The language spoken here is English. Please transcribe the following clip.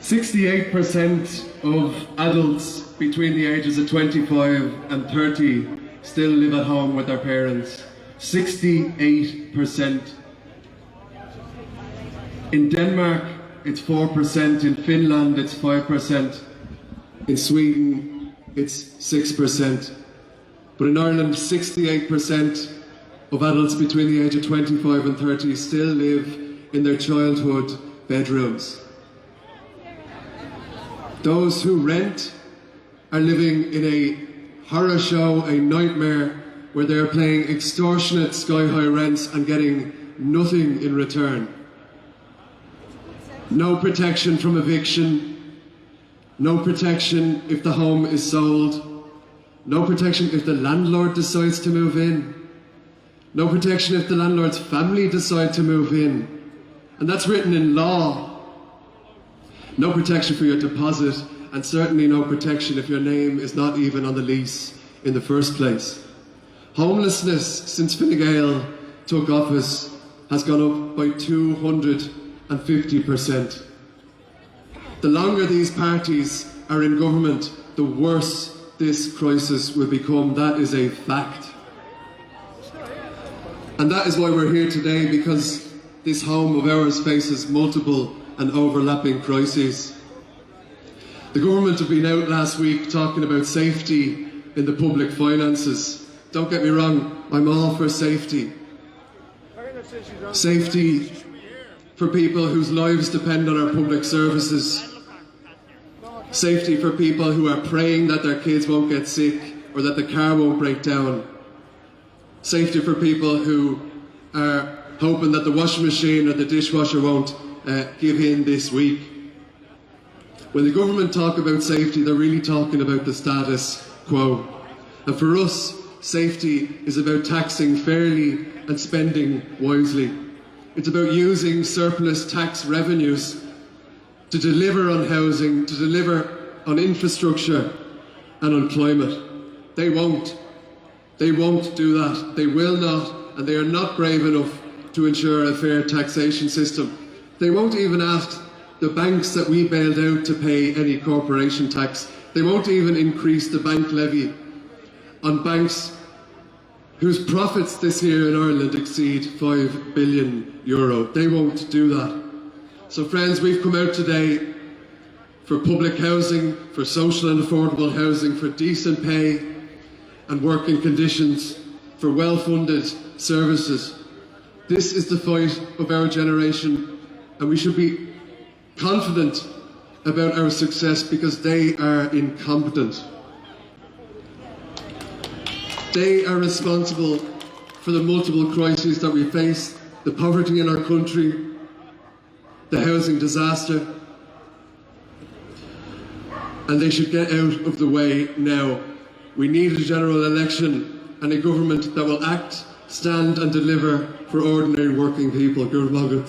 68% of adults between the ages of 25 and 30 still live at home with their parents. 68%. In Denmark, it's 4%. In Finland, it's 5%. In Sweden, it's 6%. But in Ireland, 68% of adults between the age of 25 and 30 still live in their childhood bedrooms. Those who rent are living in a horror show, a nightmare, where they are paying extortionate sky-high rents and getting nothing in return. No protection from eviction, no protection if the home is sold, no protection if the landlord decides to move in, no protection if the landlord's family decide to move in, and that's written in law. No protection for your deposit, and certainly no protection if your name is not even on the lease in the first place. Homelessness since Fine Gael took office has gone up by 250%. The longer these parties are in government, the worse this crisis will become. That is a fact. And that is why we're here today, because this home of ours faces multiple and overlapping crises. The government have been out last week talking about safety in the public finances. Don't get me wrong, I'm all for safety. Safety for people whose lives depend on our public services. Safety for people who are praying that their kids won't get sick or that the car won't break down. Safety for people who are hoping that the washing machine or the dishwasher won't give in this week. When the government talk about safety, they're really talking about the status quo. And for us, safety is about taxing fairly and spending wisely. It's about using surplus tax revenues to deliver on housing, to deliver on infrastructure and on climate. They won't. They won't do that. They will not, and they are not brave enough to ensure a fair taxation system. They won't even ask the banks that we bailed out to pay any corporation tax. They won't even increase the bank levy on banks whose profits this year in Ireland exceed €5 billion. They won't do that. So friends, we've come out today for public housing, for social and affordable housing, for decent pay and working conditions, for well-funded services. This is the fight of our generation, and we should be confident about our success because they are incompetent. They are responsible for the multiple crises that we face, the poverty in our country, the housing disaster, and they should get out of the way now. We need a general election and a government that will act, stand and deliver for ordinary working people. Good luck.